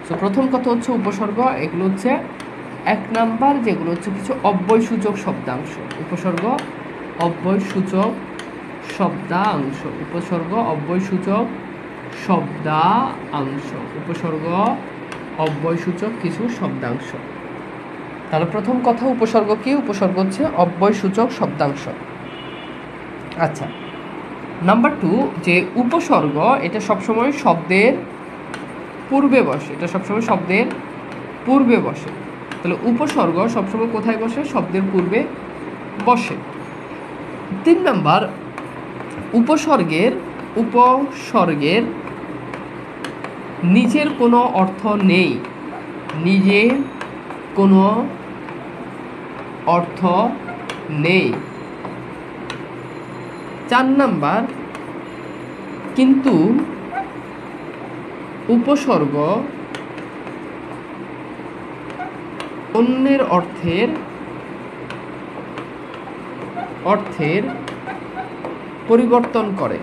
So প্রথম কথা হচ্ছে উপসর্গ, এগুলো হচ্ছে এক নাম্বার যেগুলো হচ্ছে কিছু অব্যয়সূচক শব্দাংশ। উপসর্গ অব্যয়সূচক শব্দাংশ, উপসর্গ অব্যয়সূচক শব্দাংশ, উপসর্গ অব্যয়সূচক কিছু শব্দাংশ। তাহলে প্রথম কথা উপসর্গ কি? উপসর্গ হচ্ছে অব্যয়সূচক শব্দাংশ। আচ্ছা, নাম্বার 2 যে উপসর্গ এটা সবসময় শব্দের পূর্বে বসে, এটা সবসময় শব্দের পূর্বে বসে। তাহলে উপসর্গ সবসময় কোথায় বসে? শব্দের পূর্বে বসে। 3 নাম্বার উপসর্গের নিজের কোনো অর্থ নেই, নিজের কোনো অর্থ নেই। 4 নাম্বার কিন্তু উপসর্গ অন্যের অর্থের পরিবর্তন করে।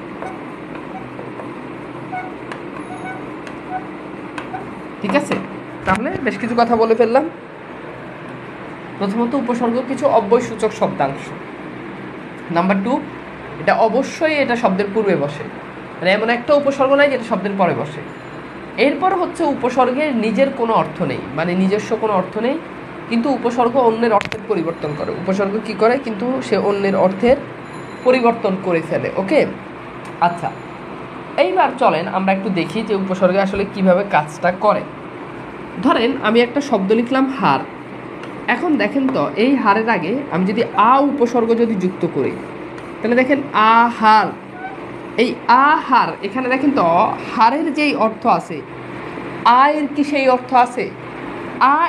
ঠিক আছে, তাহলে বেশ কিছু কথা বলে ফেললাম। প্রথমত উপসর্গ কিছু অব্যয়সূচক শব্দাংশ। নাম্বার 2 এটা অবশ্যই এটা শব্দের পূর্বে বসে, মানে এমন একটা উপসর্গ নাই যেটা শব্দের পরে বসে। এরপর হচ্ছে উপসর্গের নিজের কোনো অর্থ নেই, মানে নিজস্ব কোনো অর্থ নেই, কিন্তু উপসর্গ অন্যের অর্থের পরিবর্তন করে। উপসর্গ কি করে? কিন্তু সে অন্যের অর্থের পরিবর্তন করে ফেলে। ওকে, আচ্ছা, এইবার চলেন আমরা একটু দেখি যে উপসর্গ আসলে কিভাবে কাজটা করে। ধরেন আমি একটা শব্দ লিখলাম হার। এখন দেখেন তো এই হারের আগে আমি যদি উপসর্গ যদি যুক্ত করি, তাহলে দেখেন আহার। এই আহার এখানে দেখেন তো হারের যেই অর্থ আছে, এর কি সেই অর্থ আছে?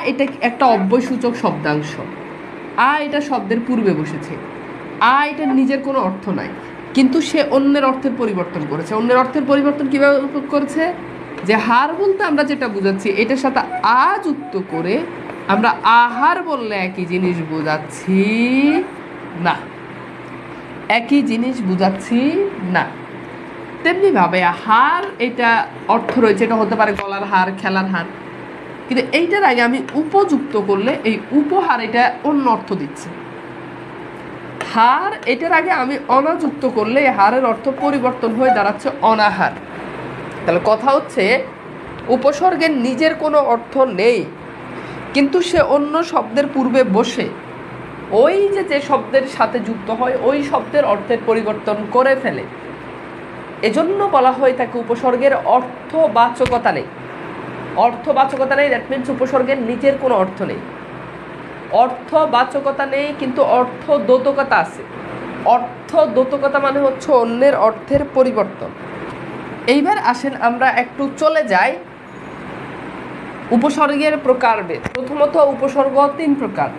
এটা একটা অব্যয়সূচক শব্দাংশ। এটা শব্দের পূর্বে বসেছে। এটার নিজের কোনো অর্থ নাই, কিন্তু সে অন্যের অর্থের পরিবর্তন করেছে। অন্যের অর্থের পরিবর্তন কীভাবে করেছে? যে হার বলতে আমরা যেটা বুঝাচ্ছি এটার সাথে যুক্ত করে আমরা আহার বললে একই জিনিস বোঝাচ্ছি না, একই জিনিস বুঝাচ্ছি না। তেমনিভাবে হার এটা অর্থ রয়েছে, এটা হতে পারে গলার হার, খেলার হার, কিন্তু এইটার আগে আমি উপযুক্ত করলে এই উপহার এটা অন্য অর্থ দিচ্ছে। হার এটার আগে আমি অনাযুক্ত করলে হারের অর্থ পরিবর্তন হয়ে দাঁড়াচ্ছে অনাহার। তাহলে কথা হচ্ছে উপসর্গের নিজের কোনো অর্থ নেই, কিন্তু সে অন্য শব্দের পূর্বে বসে ওই যে শব্দের সাথে যুক্ত হয় ওই শব্দের অর্থের পরিবর্তন করে ফেলে। এজন্য বলা হয় তাকে উপসর্গের অর্থবাচকতা নেই। অর্থবাচকতা নেই, দ্যাট মিনস উপসর্গের নিজের কোনো অর্থ নেই। অর্থবাচকতা নেই কিন্তু অর্থদ্যোতকতা আছে। অর্থদ্যোতকতা মানে হচ্ছে অন্যের অর্থের পরিবর্তন। এইবার আসেন আমরা একটু চলে যাই উপসর্গের প্রকারভেদ। প্রথমত উপসর্গ 3 প্রকার।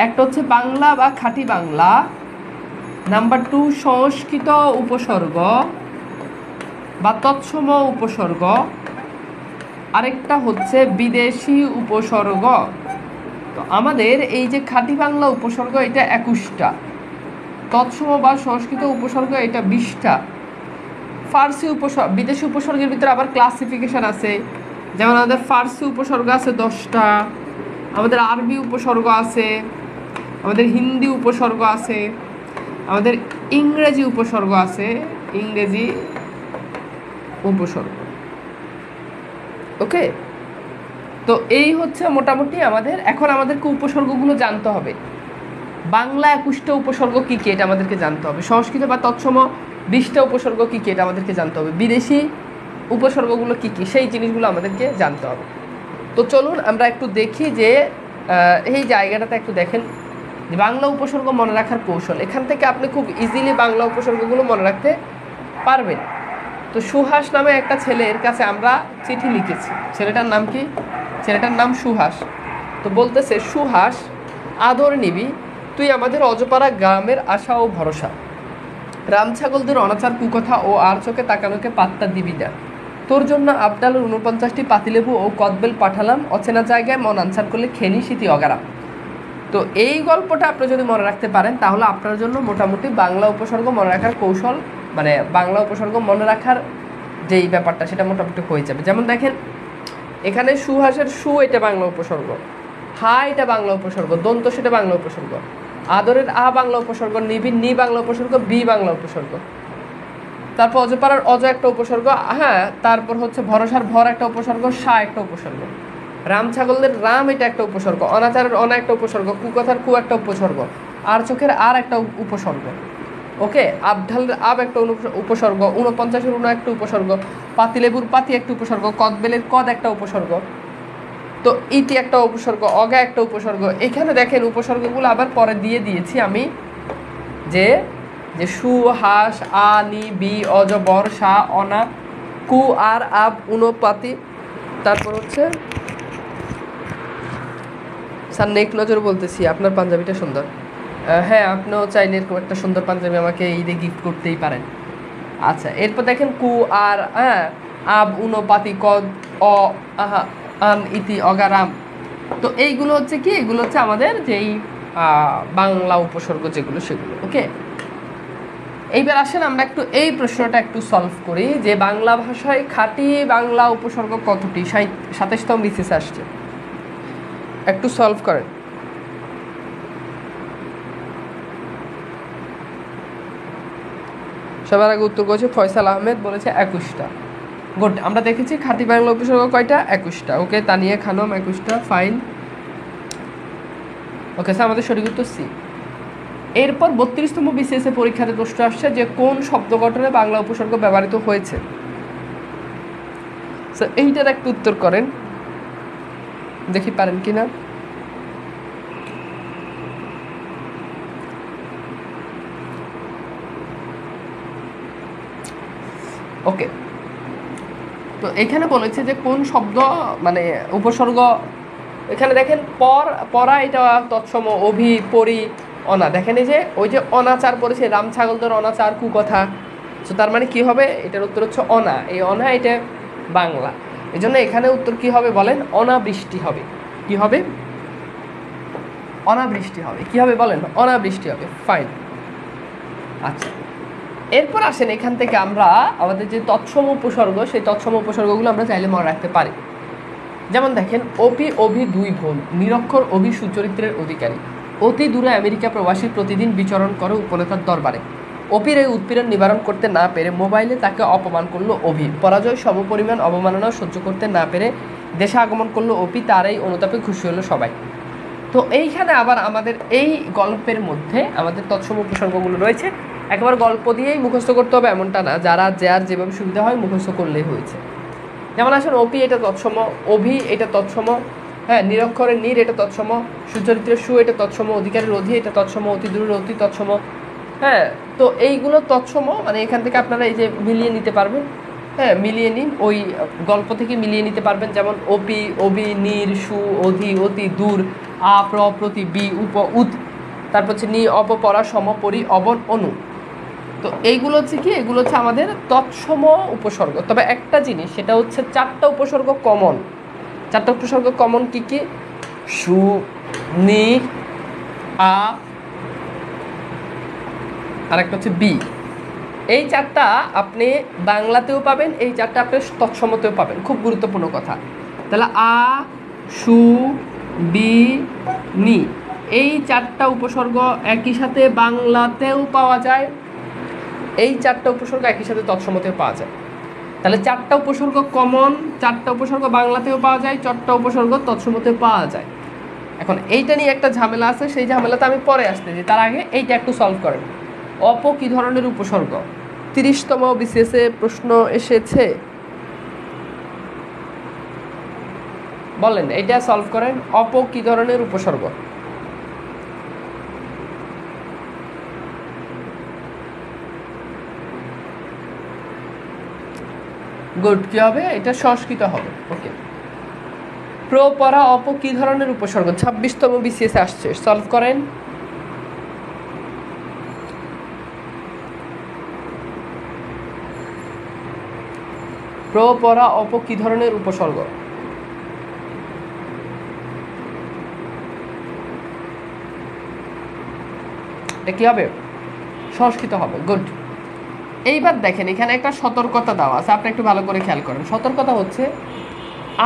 একটা হচ্ছে বাংলা বা খাঁটি বাংলা। নাম্বার 2 সংস্কৃত উপসর্গ বা তৎসম উপসর্গ। আরেকটা হচ্ছে বিদেশি উপসর্গ। তো আমাদের এই যে খাঁটি বাংলা উপসর্গ এটা 21টা, তৎসম বা সংস্কৃত উপসর্গ এটা 20টা, ফার্সি উপসর্গ বিদেশি উপসর্গের ভিতরে আবার ক্লাসিফিকেশন আছে। যেমন আমাদের ফার্সি উপসর্গ আছে 10টা, আমাদের আরবি উপসর্গ আছে, আমাদের হিন্দি উপসর্গ আছে, আমাদের ইংরেজি উপসর্গ আছে, ইংরেজি উপসর্গ। ওকে, তো এই হচ্ছে মোটামুটি আমাদের। এখন আমাদেরকে উপসর্গগুলো জানতে হবে। বাংলা 21টা উপসর্গ কী কী এটা আমাদেরকে জানতে হবে। সংস্কৃত বা তৎসম 20টা উপসর্গ কী কী এটা আমাদেরকে জানতে হবে। বিদেশি উপসর্গগুলো কী কী সেই জিনিসগুলো আমাদেরকে জানতে হবে। তো চলুন আমরা একটু দেখি যে এই জায়গাটাতে একটু দেখেন যে বাংলা উপসর্গ মনে রাখার কৌশল। এখান থেকে আপনি খুব ইজিলি বাংলা উপসর্গগুলো মনে রাখতে পারবেন। তো সুহাস নামে একটা ছেলের কাছে আমরা চিঠি লিখেছি। ছেলেটার নাম কি? ছেলেটার নাম সুহাস। তো বলতেছে, সুহাস আদর নিবি তুই আমাদের অজপাড়া গ্রামের আশা ও ভরসা, রাম ছাগলদের অনাচার কুকথা ও আর চোখে তাকানোকে পাত্তা দিবি না। তোর জন্য আবডালের 49টি পাতিলেবু ও কদবেল পাঠালাম, অচেনা জায়গায় মন আনসার করলে খেনি শীতি অগারা। তো এই গল্পটা আপনি যদি মনে রাখতে পারেন তাহলে আপনার জন্য মোটামুটি বাংলা উপসর্গ মনে রাখার কৌশল, মানে বাংলা উপসর্গ মনে রাখার যেই ব্যাপারটা সেটা মোটামুটি হয়ে যাবে। যেমন দেখেন এখানে সুহাসের সু এটা বাংলা উপসর্গ, হা এটা বাংলা উপসর্গ, দন্ত সেটা বাংলা উপসর্গ, আদরের আ বাংলা উপসর্গ, নিবিড় নি বাংলা উপসর্গ, বি বাংলা উপসর্গ। তারপর অজপাড়ার অজ একটা উপসর্গ, হ্যাঁ। তারপর হচ্ছে ভরসার ভর একটা উপসর্গ, সা একটা উপসর্গ। রাম ছাগলদের রাম এটা একটা উপসর্গ, অনাচারের অনা একটা উপসর্গ, কুকথার কু একটা উপসর্গ, আর চোখের আর একটা উপসর্গ। ওকে, আবঢালের আব একটা উপসর্গ, 49-এর উনো একটা উপসর্গ, পাতিলেবুর পাতি একটা উপসর্গ, কদবেলের কদ একটা উপসর্গ, তো ইতি একটা উপসর্গ, অগা একটা উপসর্গ। এখানে দেখেন উপসর্গগুলো আবার পরে দিয়ে দিয়েছি আমি, যে যে সু হাস আ নি বি অজ বর সা অনা কু আর আব উনো পাতি। তারপর হচ্ছে স্যার নেক নজর বলতেছি, আপনার পাঞ্জাবিটা সুন্দর। হ্যাঁ, আপনিও চাইলে এরকম একটা সুন্দর পাঞ্জাবি আমাকে ঈদে গিফট করতেই পারেন। আচ্ছা, এরপর দেখেন কু আর হ্যাঁ আব উনো পাতি কদ অ আহা আন ইতি অগারাম। তো এইগুলো হচ্ছে কি, এগুলো হচ্ছে আমাদের যেই বাংলা উপসর্গ যেগুলো সেগুলো। ওকে, এইবার আসেন আমরা একটু এই প্রশ্নটা একটু সলভ করি, যে বাংলা ভাষায় খাঁটি বাংলা উপসর্গ কতটি? 27তম বিসিএস আসছে, একটু সলভ করেন। সবার আগে উত্তর করেছে ফয়সাল আহমেদ, বলেছে 21টা। গুড, আমরা দেখেছি খাঁটি বাংলা উপসর্গ কয়টা? 21টা। ওকে, তানিয়া খানম 21টা, ফাইন। ওকে স্যার, আমাদের সঠিক উত্তর সি। এরপর 32তম বিসিএস পরীক্ষাতে প্রশ্ন আসছে যে কোন শব্দ গঠনে বাংলা উপসর্গ ব্যবহৃত হয়েছে। স্যার এইটার একটু উত্তর করেন, দেখি পারেন কিনা। ওকে, তো এখানে বলেছে যে কোন শব্দ মানে উপসর্গ, এখানে দেখেন পরা এটা তৎসম, অভি পরি অনা। দেখেন এই যে ওই যে অনাচার পড়েছে, রাম ছাগলদের অনাচার কুকথা, তো তার মানে কি হবে? এটার উত্তর হচ্ছে অনা। এই অনা এটা বাংলা, এই জন্য এখানে উত্তর কি হবে বলেন? অনাবৃষ্টি হবে। কি হবে? অনাবৃষ্টি হবে। কি হবে বলেন? অনাবৃষ্টি হবে। ফাইন। আচ্ছা, এরপর আসেন এখান থেকে আমরা আমাদের যে তৎসম উপসর্গ, সেই তৎসম উপসর্গগুলো আমরা চাইলে মনে রাখতে পারি। যেমন দেখেন, অপি অভি দুই ভুল, নিরক্ষর অভি সুচরিত্রের অধিকারী, অতি দূরে আমেরিকা প্রবাসী প্রতিদিন বিচরণ করে উপনেতার দরবারে, অপির এই উৎপীড়ন নিবারণ করতে না পেরে মোবাইলে তাকে অপমান করলো অভি, পরাজয় সমপরিমাণ অবমাননা সহ্য করতে না পেরে দেশে আগমন করলো অপি, তার এই অনুতাপে খুশি হলো সবাই। তো এইখানে আবার আমাদের এই গল্পের মধ্যে আমাদের তৎসম উপসর্গগুলো রয়েছে। একেবারে গল্প দিয়েই মুখস্থ করতে হবে এমনটা না, যার যেভাবে সুবিধা হয় মুখস্থ করলেই হয়েছে। যেমন আসেন, অপি এটা তৎসম, অভি এটা তৎসম, হ্যাঁ, নিরক্ষরের নীর এটা তৎসম, সুচরিত্রের সু এটা তৎসম, অধিকারের অধি এটা তৎসম, অতি দূরের অতি তৎসম। হ্যাঁ, তো এইগুলো তৎসম, মানে এখান থেকে আপনারা এই যে মিলিয়ে নিতে পারবেন। হ্যাঁ, মিলিয়ে নিন, ওই গল্প থেকে মিলিয়ে নিতে পারবেন। যেমন অপি, অভি, নীর, সু, অধি, অতি, দূর, আ, প্র, প্রতি, বি, উপ, উদ, তারপর হচ্ছে নি, অপ, পরা, সম, পরি, অবন, অনু। তো এইগুলো হচ্ছে কি, এগুলো হচ্ছে আমাদের তৎসম উপসর্গ। তবে একটা জিনিস, সেটা হচ্ছে 4টা উপসর্গ কমন। 4টা উপসর্গ কমন কি কি? সু, নি, আ, আর একটা হচ্ছে বি। এই 4টা আপনি বাংলাতেও পাবেন, এই 4টা আপনি তৎসমতেও পাবেন। খুব গুরুত্বপূর্ণ কথা। তাহলে আ, সু, বি, নি, এই 4টা উপসর্গ একই সাথে বাংলাতেও পাওয়া যায়, এই 4টা উপসর্গ একই সাথে তৎসমতেও পাওয়া যায়। তাহলে 4টা উপসর্গ কমন, 4টা উপসর্গ বাংলাতেও পাওয়া যায়, 4টা উপসর্গ তৎসমতেও পাওয়া যায়। এখন এইটা নিয়ে একটা ঝামেলা আছে, সেই ঝামেলাতে আমি পরে আসতেছি, তার আগে এইটা একটু সলভ করেন। অপ কি ধরনের উপসর্গ? 30তম বিসিএসে প্রশ্ন এসেছে, বলেন এইটা সলভ করেন। অপ কি ধরনের উপসর্গ? গুড, কি হবে? এটা সংস্কৃত হবে। ওকে, প্র, পরা, অপ কি ধরনের উপসর্গ? 26তম বিসিএসে আসছে, সলভ করেন। প্র, পরা, অপ কি ধরনের উপসর্গ? এটা কি হবে? সংস্কৃত হবে। গুড। এইবার দেখেন, এখানে একটা সতর্কতা দেওয়া আছে, আপনি একটু ভালো করে খেয়াল করেন। সতর্কতা হচ্ছে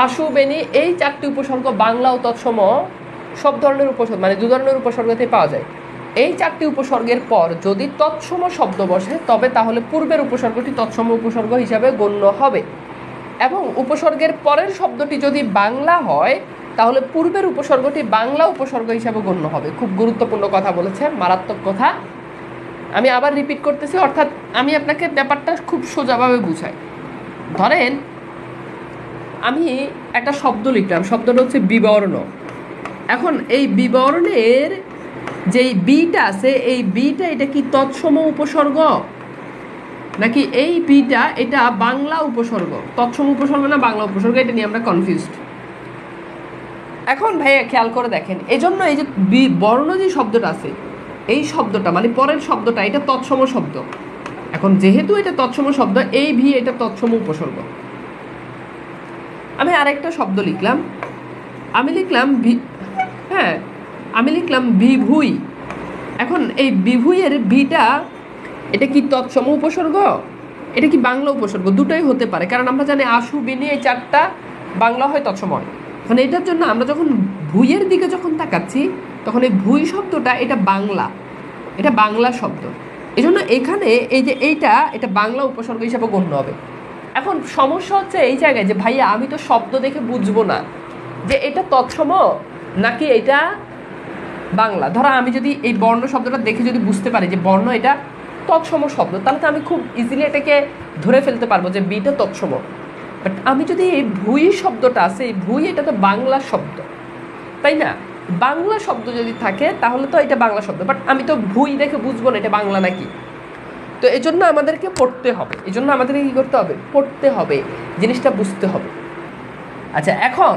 আশু বেনি এই 4টি উপসর্গ বাংলা ও তৎসম সব ধরনের উপসর্গ মানে 2 ধরনের উপসর্গতে পাওয়া যায়। এই 4টি উপসর্গের পর যদি তৎসম শব্দ বসে তবে তাহলে পূর্বের উপসর্গটি তৎসম উপসর্গ হিসাবে গণ্য হবে, এবং উপসর্গের পরের শব্দটি যদি বাংলা হয় তাহলে পূর্বের উপসর্গটি বাংলা উপসর্গ হিসাবে গণ্য হবে। খুব গুরুত্বপূর্ণ কথা বলেছে, মারাত্মক কথা। আমি আবার রিপিট করতেছি, অর্থাৎ আমি আপনাকে ব্যাপারটা খুব সোজাভাবে বুঝাই। ধরেন আমি একটা শব্দ লিখলাম, শব্দটা হচ্ছে বিবর্ণ। এখন এই বিবর্ণের যেই বিটা আছে, এই বিটা এটা কি তৎসম উপসর্গ নাকি এই বিটা এটা বাংলা উপসর্গ? তৎসম উপসর্গ না বাংলা উপসর্গ, এটা নিয়ে আমরা কনফিউজড। এখন ভাইয়া খেয়াল করে দেখেন, এজন্য এই যে বর্ণ যে শব্দটা আছে, এই শব্দটা মানে পরের শব্দটা এটা তৎসম শব্দ। এখন যেহেতু এটা তৎসম শব্দ, এই ভি এটা তৎসম উপসর্গ। আমি আরেকটা শব্দ লিখলাম, আমি লিখলাম বিভুই। এখন এই বিভুইয়ের ভিটা এটা কি তৎসম উপসর্গ, এটা কি বাংলা উপসর্গ? দুটোই হতে পারে, কারণ আমরা জানি আশু বিনি এই 4টা বাংলা হয় তৎসম হয়। এখন এটার জন্য আমরা যখন ভুইয়ের দিকে যখন তাকাচ্ছি তখন এই ভুই শব্দটা এটা বাংলা, এটা বাংলা শব্দ। এই জন্য এখানে এই যে এটা বাংলা উপসর্গ হিসাবে গণ্য হবে। এখন সমস্যা হচ্ছে এই জায়গায় যে ভাইয়া আমি তো শব্দ দেখে বুঝবো না যে এটা তৎসম নাকি এটা বাংলা। ধরো আমি যদি এই বর্ণ শব্দটা দেখে যদি বুঝতে পারি যে বর্ণ এটা তৎসম শব্দ, তাহলে তো আমি খুব ইজিলি এটাকে ধরে ফেলতে পারবো যে বিটা তৎসম। বাট আমি যদি এই ভুই শব্দটা আছে, এই ভুই এটা তো বাংলা শব্দ, তাই না? বাংলা শব্দ যদি থাকে তাহলে তো এটা বাংলা শব্দ, বাট আমি তো ভুই দেখে বুঝবো না এটা বাংলা নাকি। তো এই জন্য আমাদেরকে পড়তে হবে, এই জন্য আমাদেরকে কী করতে হবে? পড়তে হবে, জিনিসটা বুঝতে হবে। আচ্ছা, এখন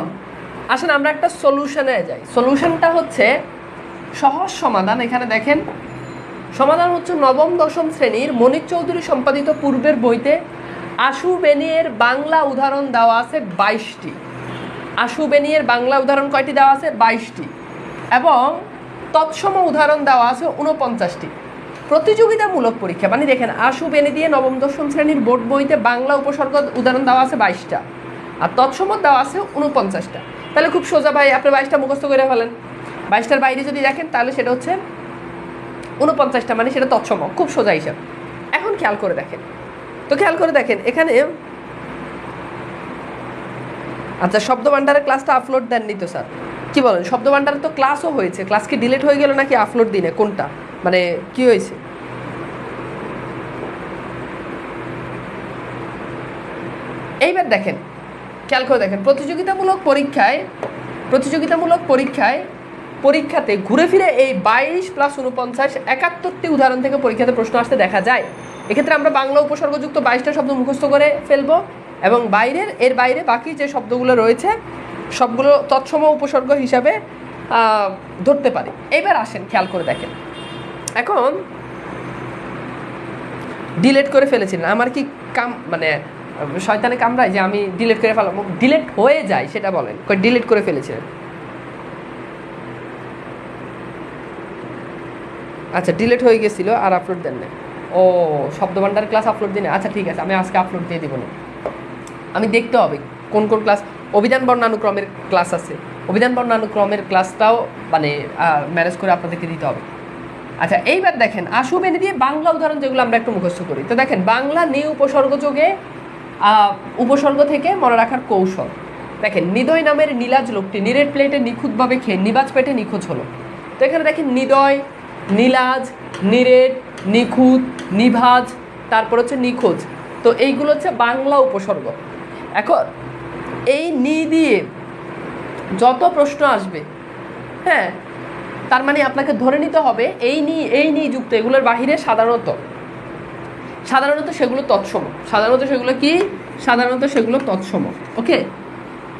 আসলে আমরা একটা সলিউশনে যাই। সলিউশনটা হচ্ছে সহজ সমাধান। এখানে দেখেন সমাধান হচ্ছে নবম দশম শ্রেণীর মনির চৌধুরী সম্পাদিত পূর্বের বইতে আশু বেনিয়ের বাংলা উদাহরণ দেওয়া আছে 22টি। আশু বেনিয়ের বাংলা উদাহরণ কয়টি দেওয়া আছে? 22টি, এবং তৎসম উদাহরণ দেওয়া আছে 49টি। প্রতিযোগিতামূলক পরীক্ষা মানে দেখেন আশু বেনি দিয়ে নবম দশম শ্রেণীর বোর্ড বইতে বাংলা উপসর্গ উদাহরণ দেওয়া আছে 22টা, আর তৎসম দেওয়া আছে 49টা। তাহলে খুব সোজা ভাই, আপনি 22টা মুখস্থ করে ফেলেন। 22টার বাইরে যদি দেখেন তাহলে সেটা হচ্ছে 49টা, মানে সেটা তৎসম। খুব সোজা হিসাব। এখন খেয়াল করে দেখেন এখানে, আচ্ছা শব্দ ভান্ডারের ক্লাসটা আপলোড দেননি তো স্যার? কি বলেন, শব্দ ভান্ডারের তো ক্লাসও হয়েছে, ক্লাস কি ডিলিট হয়ে গেল নাকি আপলোড দিনে? কোনটা মানে কি হয়েছে? এইবার দেখেন, খেয়াল করে দেখেন, পরীক্ষাতে ঘুরে ফিরে এই 22 + 49 71টি উদাহরণ থেকে পরীক্ষাতে প্রশ্ন আসতে দেখা যায়। এক্ষেত্রে আমরা বাংলা উপসর্গযুক্ত 22টা শব্দ মুখস্থ করে ফেলবো, এবং এর বাইরে বাকি যে শব্দগুলো রয়েছে সবগুলো তৎসম উপসর্গ হিসাবে ধরতে পারি। এবার আসেন খেয়াল করে দেখেন, এখন ডিলিট করে ফেলেছিলেন, আমার কি মানে শয়তানে কামড়ায় যে আমি ডিলিট করে ফেলাম? ডিলিট হয়ে যায় সেটা বলেন, ডিলিট করে ফেলেছিলেন। আচ্ছা, ডিলিট হয়ে গেছিলো আর আপলোড দেন না। ও, শব্দ ভান্ডার ক্লাস আপলোড দিন। আচ্ছা ঠিক আছে, আমি আজকে আপলোড দিয়ে দিব না। আমি দেখতে হবে কোন ক্লাস। অভিধান বর্ণানুক্রমের ক্লাস আছে, অভিধান বর্ণানুক্রমের ক্লাসটাও মানে ম্যানেজ করে আপনাদেরকে দিতে হবে। আচ্ছা, এইবার দেখেন আশু বেনি দিয়ে বাংলা উদাহরণ যেগুলো আমরা একটু মুখস্থ করি। তো দেখেন বাংলা উপসর্গ যোগে উপসর্গ থেকে মনে রাখার কৌশল। দেখেন নিদয় নামের নীলাজ লোকটি নিরেট প্লেটে নিখুঁতভাবে খেয়ে নিবাজ পেটে নিখোঁজ হলো। তো এখানে দেখেন নিদয়, নীলাজ, নিরেট, নিখুঁত, নিভাজ, তারপর হচ্ছে নিখোঁজ। তো এইগুলো হচ্ছে বাংলা উপসর্গ। এখন এই নি দিয়ে যত প্রশ্ন আসবে, হ্যাঁ, তার মানে আপনাকে ধরে নিতে হবে এই নি যুক্ত এগুলোর বাহিরে সাধারণত সেগুলো তৎসম। সাধারণত সেগুলো তৎসম। ওকে,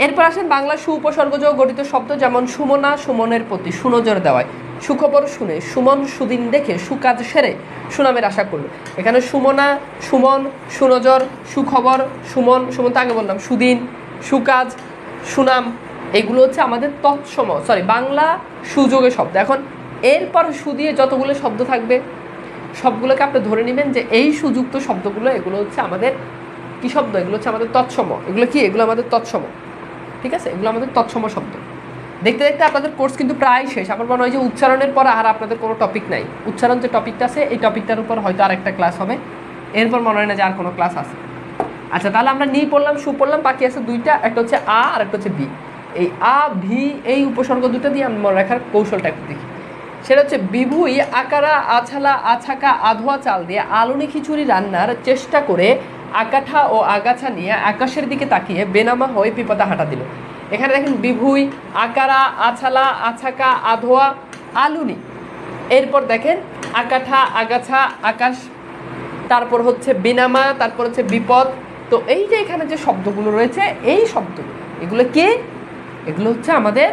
এরপর আসেন বাংলা উপসর্গযোগ গঠিত শব্দ, যেমন সুমনা সুমনের প্রতি সুনজর দেওয়ায়, সুখবর শুনে সুমন সুদিন দেখে সুকাজ সেরে সুনামের আশা করলো। এখানে সুমনা, সুমন, সুনজর, সুখবর, সুমন তো আগে বললাম, সুদিন, সুকাজ, সুনাম, এগুলো হচ্ছে আমাদের বাংলা সুযোগের শব্দ। এখন এরপর সু দিয়ে যতগুলো শব্দ থাকবে সবগুলোকে আপনি ধরে নেবেন যে এই সুযুক্ত শব্দগুলো এগুলো হচ্ছে আমাদের কি শব্দ? এগুলো হচ্ছে আমাদের তৎসম। এগুলো আমাদের তৎসম। ঠিক আছে, এগুলো আমাদের তৎসম শব্দ। দেখতে দেখতে আপনাদের কোর্স কিন্তু প্রায় শেষ। আমার মনে হয় যে উচ্চারণের পর আর আপনাদের কোনো টপিক নাই। উচ্চারণ যে টপিকটা আছে এই টপিকটার উপর হয়তো আরেকটা ক্লাস হবে, এরপর মনে হয় না যে আর কোনো ক্লাস আছে। আচ্ছা, তাহলে আমরা নি পড়লাম, সু পড়লাম, বাকি আছে দুইটা, একটা হচ্ছে আ আর একটা হচ্ছে বি। এই আ ভি এই উপসর্গ দুটো দিয়ে আমি মনে রাখার কৌশলটা একটু দেখি। সেটা হচ্ছে বিভুই আকারা আছালা আছাকা আধোয়া চাল দিয়ে আলুনি খিচুড়ি রান্নার চেষ্টা করে আকাঠা ও আগাছা নিয়ে আকাশের দিকে তাকিয়ে বেনামা হয়ে বিপদে হাঁটা দিল। এখানে দেখেন বিভুই আকারা আছালা আছাকা আধোয়া আলুনি, এরপর দেখেন আকাঠা আগাছা আকাশ, তারপর হচ্ছে বেনামা, তারপর হচ্ছে বিপদ। তো এই যে এখানে যে শব্দগুলো রয়েছে এই শব্দগুলো এগুলো কি? এগুলো হচ্ছে আমাদের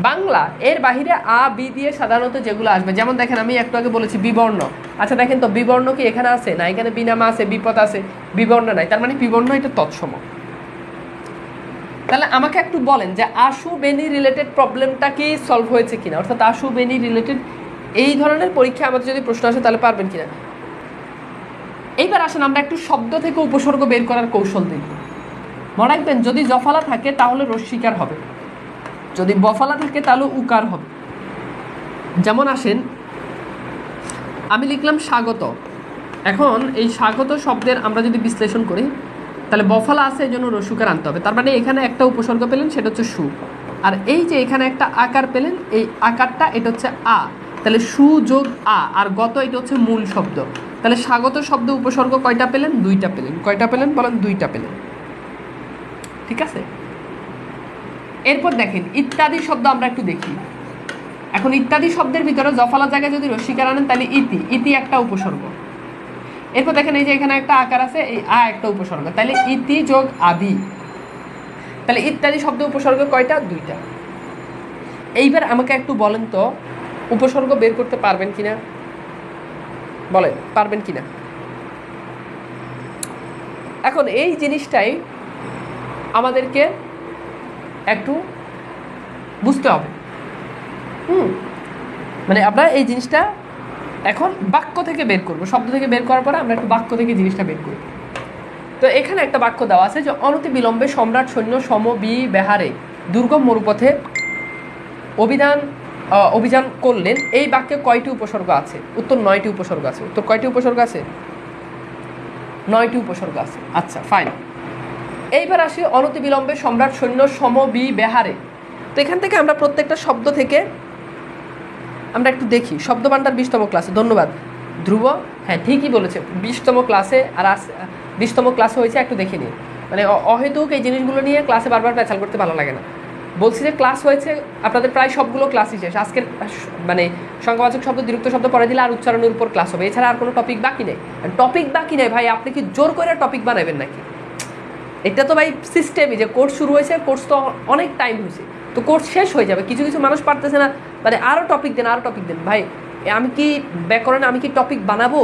বাংলা। এর বাহিরে আ বি দিয়ে সাধারণত যেগুলো আসবে, যেমন দেখেন আমি একটু আগে বলেছি বিবর্ণ। আচ্ছা দেখেন তো বিবর্ণ কি এখানে আছে না? এখানে বিনামা আছে, বিপদ আছে, বিবর্ণ নাই, তার মানে বিবর্ণ এটা তৎসম। তাহলে আমাকে একটু বলেন যে আশু বেনি রিলেটেড প্রবলেমটা কি সলভ হয়েছে কিনা, অর্থাৎ আশু বেনি রিলেটেড এই ধরনের পরীক্ষা আমাদের যদি প্রশ্ন আসে তাহলে পারবেন কিনা। এইবার আসেন আমরা একটু শব্দ থেকে উপসর্গ বের করার কৌশল দেখব। মনে রাখবেন যদি জফলা থাকে তাহলে রস্বীকার হবে, যদি বফলা থাকে তাহলে উকার হবে। যেমন আসেন আমি লিখলাম স্বাগত, এখন এই স্বাগত শব্দের আমরা যদি বিশ্লেষণ করি তাহলে বফলা আছে এই জন্য রস্যুকার আনতে হবে, তার মানে এখানে একটা উপসর্গ পেলেন সেটা হচ্ছে সু, আর এই যে এখানে একটা আকার পেলেন এই আকারটা এটা হচ্ছে আ, তাহলে সু যোগ আ, আর গত এটা হচ্ছে মূল শব্দ। তাহলে স্বাগত শব্দ উপসর্গ কয়টা পেলেন? দুইটা পেলেন। কয়টা পেলেন বলেন? দুইটা পেলেন, ঠিক আছে। এরপর দেখেন ইত্যাদি শব্দ আমরা একটু দেখি। এখন ইত্যাদি শব্দের ভিতরে জফলা জায়গায় যদি রস্বীকার আনেন তাহলে ইতি, ইতি একটা উপসর্গ। এরপর দেখেন এই যে এখানে একটা আকার আছে, এই আ একটা উপসর্গ, তাহলে ইতি যোগ আদি। তাহলে ইত্যাদি শব্দ উপসর্গ কয়টা? দুইটা। এইবার আমাকে একটু বলেন তো উপসর্গ বের করতে পারবেন কিনা, বলেন পারবেন কিনা। এখন এই জিনিসটাই আমাদেরকে একটু বুঝতে হবে। মানে আমরা এই জিনিসটা এখন বাক্য থেকে বের করব, শব্দ থেকে বের করার পরে আমরা একটু বাক্য থেকে জিনিসটা বের করব। তো এখানে একটা বাক্য দেওয়া আছে যে অনতি বিলম্বে সম্রাট সৈন্য সম বি বেহারে দুর্গম মরুপথে অভিযান করলেন। এই বাক্যে কয়টি উপসর্গ আছে? উত্তর 9টি উপসর্গ আছে। উত্তর কয়টি উপসর্গ আছে? 9টি উপসর্গ আছে। আচ্ছা ফাইন। এইবার আসি অনতি বিলম্বে সম্রাট সৈন্য সম বি বেহারে। তো এখান থেকে আমরা প্রত্যেকটা শব্দ থেকে আমরা একটু দেখি। শব্দ ভান্ডার 20তম ক্লাসে, ধন্যবাদ ধ্রুব, হ্যাঁ ঠিকই বলেছে 20তম ক্লাসে, আর 20তম ক্লাসে হয়েছে, একটু দেখে নিন। মানে অহেতুক এই জিনিসগুলো নিয়ে ক্লাসে বারবার পেঁচাল করতে ভালো লাগে না। বলছি যে ক্লাস হয়েছে আপনাদের প্রায় সবগুলো ক্লাসই শেষ। আজকের মানে সংখ্যাবাচক শব্দ দ্বিরুক্ত শব্দ পড়ে দিলে আর উচ্চারণের উপর ক্লাস হবে, এছাড়া আর কোনো টপিক বাকি নেই। টপিক বাকি নেই ভাই, আপনি কি জোর করে টপিক বানাবেন নাকি? এটা তো ভাই সিস্টেমই যে কোর্স শুরু হয়েছে, কোর্স তো অনেক টাইম হয়েছে, তো কোর্স শেষ হয়ে যাবে। কিছু কিছু মানুষ পারতেছে না, মানে আরও টপিক দেন, আরও টপিক দেন। ভাই আমি কি ব্যাকরণে আমি কি টপিক বানাবো?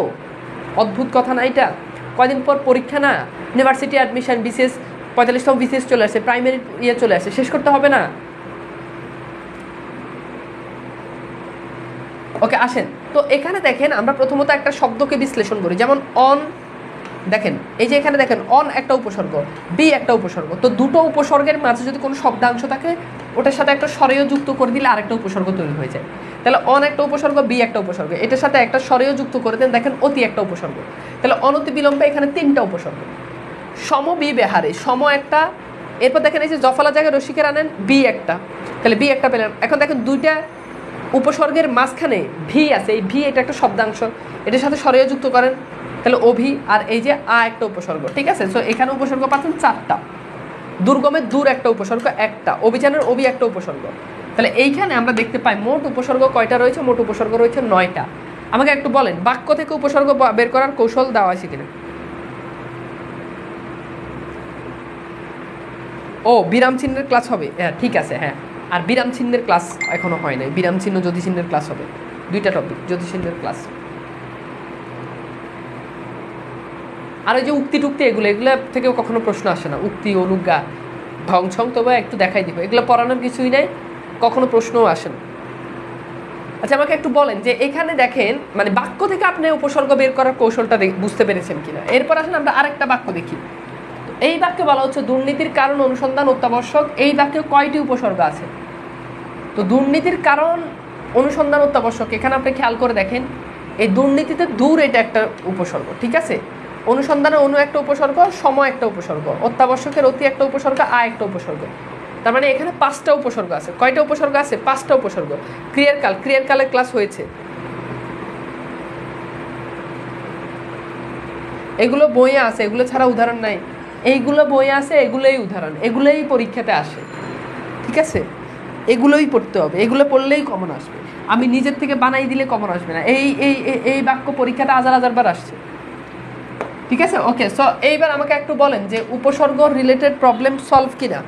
অদ্ভুত কথা না এটা? কয়দিন পর পরীক্ষা না, ইউনিভার্সিটি অ্যাডমিশন, বিসিএস 45তম বিসিএস চলে আসে, প্রাইমারি ইয়ে চলে আসে, শেষ করতে হবে না? ওকে আসেন। তো এখানে দেখেন আমরা প্রথমত একটা শব্দকে বিশ্লেষণ করি, যেমন অন। দেখেন এই যে এখানে দেখেন অন একটা উপসর্গ, বি একটা উপসর্গ। তো দুটো উপসর্গের মাঝে যদি কোনো শব্দাংশ থাকে ওটার সাথে একটা স্বরেয় যুক্ত করে দিলে আরেকটা উপসর্গ তৈরি হয়ে যায়। তাহলে অন একটা উপসর্গ, বি একটা উপসর্গ, এটার সাথে একটা স্বরেয় যুক্ত করে দেন, দেখেন অতি একটা উপসর্গ। তাহলে অনতি বিলম্বে এখানে 3টা উপসর্গ। সম বি বেহারে, সম একটা, এরপর দেখেন এই যে জফলা জায়গায় রসিকের আনেন বি একটা, তাহলে বি একটা পেলেন। এখন দেখেন দুইটা উপসর্গের মাঝখানে ভি আছে, এই ভি এটা একটা শব্দাংশ, এটার সাথে স্বরেয় যুক্ত করেন, তাহলে অভি, আর এই যে আ একটা উপসর্গ, ঠিক আছে। সো এখানে উপসর্গ পাচ্ছেন 4টা। দুর্গমের দূর একটা উপসর্গ একটা, অভিযানের অভি একটা উপসর্গ। তাহলে এইখানে আমরা দেখতে পাই মোট উপসর্গ কয়টা রয়েছে? মোট উপসর্গ রয়েছে 9টা। আমাকে একটু বলেন বাক্য থেকে উপসর্গ বের করার কৌশল দেওয়া আছে কিনা? ও বিরাম চিহ্নের ক্লাস হবে, হ্যাঁ ঠিক আছে, হ্যাঁ। আর বিরাম চিহ্নের ক্লাস এখনো হয় নাই, বিরাম চিহ্ন জ্যোতি চিহ্নের ক্লাস হবে, 2টা টপিক জ্যোতি চিহ্নের ক্লাস। আর ওই যে উক্তি টুক্তি এগুলো থেকেও কখনো প্রশ্ন আসে না, উক্তি অনুজ্ঞা ঢংছং তবে একটু দেখাই দিব, এগুলো পড়ানোর কিছুই নাই, কখনো প্রশ্নও আসে না। আচ্ছা আমাকে একটু বলেন যে এখানে দেখেন মানে বাক্য থেকে আপনি উপসর্গ বের করার কৌশলটা বুঝতে পেরেছেন কিনা। এরপর আসেন আমরা আরেকটা বাক্য দেখি। এই বাক্যে বলা হচ্ছে দুর্নীতির কারণ অনুসন্ধান অত্যাবশ্যক। এই বাক্যে কয়টি উপসর্গ আছে? তো দুর্নীতির কারণ অনুসন্ধান অত্যাবশ্যক, এখানে আপনি খেয়াল করে দেখেন, এই দুর্নীতিতে দূর এটা একটা উপসর্গ, ঠিক আছে? অনুসন্ধানের অনু একটা উপসর্গ, সময় একটা উপসর্গ, অত্যাবশ্যকের অতি একটা উপসর্গ, একটা উপসর্গ। তার মানে এখানে 5টা উপসর্গ আছে। কয়টা উপসর্গ আছে? 5টা উপসর্গ। ক্রিয়ার কাল, ক্রিয়ার কালের ক্লাস হয়েছে। এগুলো বইয়ে আছে, এগুলো ছাড়া উদাহরণ নাই। এইগুলো বইয়ে আছে, এগুলোই উদাহরণ, এগুলোই পরীক্ষাতে আসে, ঠিক আছে? এগুলোই পড়তে হবে, এগুলো পড়লেই কমন আসবে। আমি নিজের থেকে বানাই দিলে কমন আসবে না। এই এই এই বাক্য পরীক্ষাটা হাজার বার আসছে, ঠিক আছে? ওকে, সো এইবার আমাকে একটু বলেন যে উপসর্গ রিলেটেড প্রবলেম সলভ কিনা।